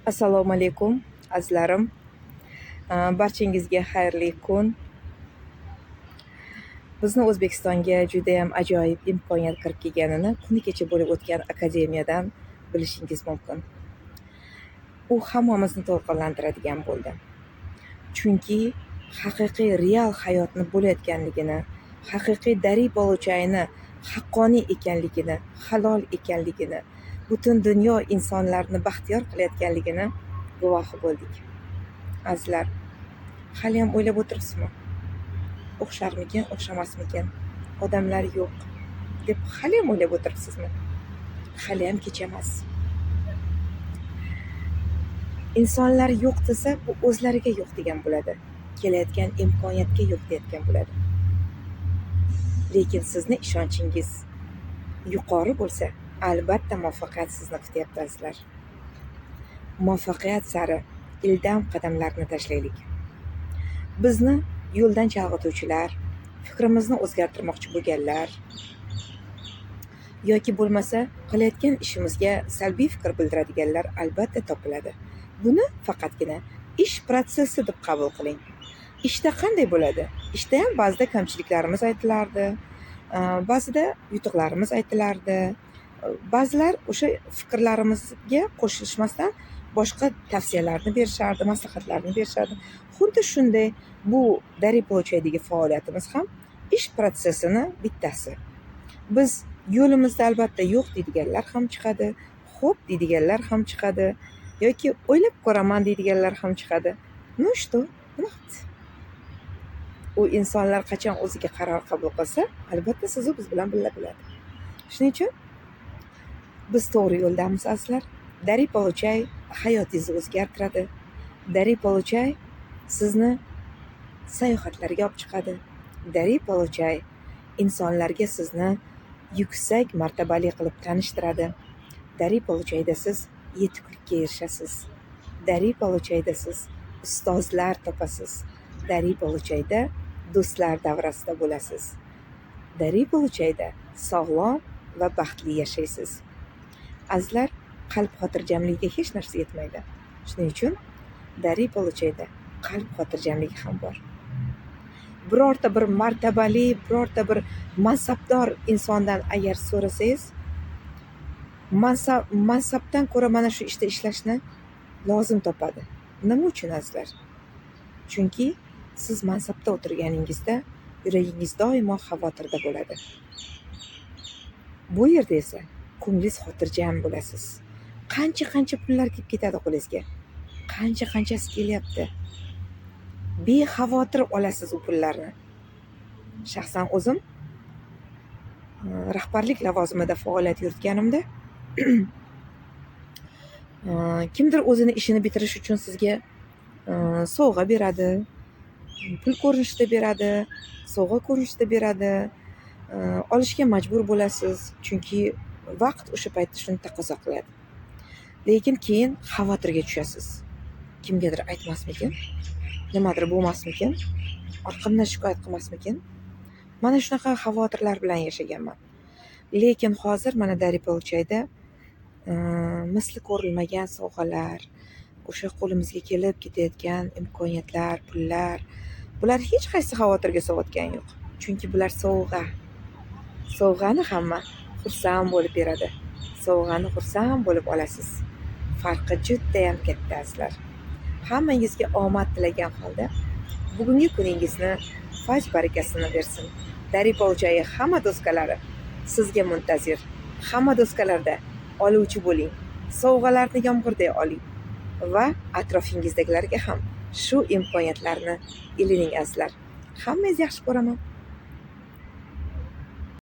Assalomu alaykum azizlarim. Barchangizga xayrli kun. Bizni O'zbekistonga juda ham ajoyib imkoniyat kirib kelganini kuni kecha bo'lib o'tgan akademiyadan bilishingiz mumkin. U hammamizni to'lqinlantiradigan bo'ldi. Chunki haqiqiy real hayotni bo'layotganligini, haqiqiy darib oluvchayni haqqoniy ekanligini, halol ekanligini, butun dunyo insonlarni baxtiyor qilayotganligini guvohi bo'ldik. Azizlar, hali ham o'ylab o'tiribsizmi? O'xsharmikin, o'xshamasmikin? Odamlar yo'q deb hali ham o'ylab o'tiribsizmi? Hali ham kech emas. Insonlar yo'q desa, bu o'zlariga yo'q degan bo'ladi. Kelayotgan imkoniyatga yo'q deyotgan bo'ladi. Lekin sizni ishonchingiz yuqori bo'lsa, albatta muvaffaqiyat sizni kutyapti azizlar. Muvaffaqiyat sari ildam qadamlarni tashlaylik. Bizni yo'ldan chalg'ituvchilar, fikrimizni o'zgartirmoqchi bo'lganlar yoki bo'lmasa qilayotgan ishimizga salbiy fikr bildiradiganlar albatta topiladi. Buni faqatgina ish protsessi deb qabul qiling. Ishda qanday bo'ladi? Ishda ham ba'zida kamchiliklarimiz aytilardi, ba'zida yutuqlarimiz aytilardi. Ba'zilar o'sha fikrlarimizga qo'shilishmasdan boshqa tavsiyalarni berishardi, maslahatlarni berishardi. Xuddi shunday bu darib oluvchaydagi faoliyatimiz ham ish protsessini bittasi. Biz yo'limizda albatta yo'q deydiganlar ham chiqadi, xo'p deydiganlar ham chiqadi, yoki o'ylab ko'raman deydiganlar ham chiqadi. Ну что? U insonlar qachon o'ziga qaror qabul qilsa, albatta siz biz bilan birga bo'ladi. Shuning uchun biz to'g'ri yo'ldamiz azizlar. Darib oluvchay hayotingizni o'zgartiradi. Darib oluvchay sizni sayohatlarga olib chiqadi. Darib oluvchay insonlarga sizni yuksak martabali qilib tanishtiradi. Darib oluvchayda siz yetuklikka erishasiz. Darib oluvchayda siz ustozlar topasiz. Darib oluvchayda do'stlar davrasida bo'lasiz. Darib oluvchayda sog'lom va baxtli yashaysiz. Azizlar, qalb xotirjamligiga hech narsa yetmaydi. Shuning uchun darib oluvchayda qalb xotirjamligi ham bor. Birorta bir martabali, birorta bir mansabdor insondan agar so'rasangiz, mansabdan ko'ra mana shu ishda ishlashni lozim topadi. Nima uchun azizlar? Chunki siz mansabda o'tirganingizda yuragingiz doimo xavotirda bo'ladi. Bu yerda esa ko'nglingiz xotirjam bo'lasiz. Qancha pullar kelib ketadi qo'lingizga. Qanchasi kelyapti. Bexavotir olasiz u pullarni. Shaxsan o'zim rahbarlik lavozimida faoliyat yuritganimda kimdir o'zini ishini bitirish uchun sizga sovg'a beradi, pul ko'rinishida beradi, sovg'a ko'rinishida beradi. Olishga majbur bo'lasiz, chunki vaqt o'sha paytda shuni taqozo qiladi. Lekin keyin xavotirga tushasiz. Kimgadir aytmasmikin? Nimadir bo'lmasmikin? Orqamdan shikoyat qilmasmikin? Mana shunaqa xavotirlar bilan yashaganman. Lekin hozir mana darib oluvchayda misli ko'rilmagan sovg'alar, o'sha qo'limizga kelib ketayotgan imkoniyatlar, pullar, bular hech qaysi xavotirga solayotgani yo'q. Chunki bular sovg'a. Sovg'ani hamma xursand bo'lib beradi. Sovg'ani xursand bo'lib olasiz. Farqi juda ham katta azizlar. Hammangizga omad tilagan holda bugungi kuningizni fayz barakasini bersin. Darib oluvchay hamma do'stkalari sizga muntazir. Hamma do'stkalarda oluvchi bo'ling. Sovg'alarni yomg'irday oling va atrofingizdagilarga ham shu imkoniyatlarni ilining azizlar. Hammangizni yaxshi ko'raman.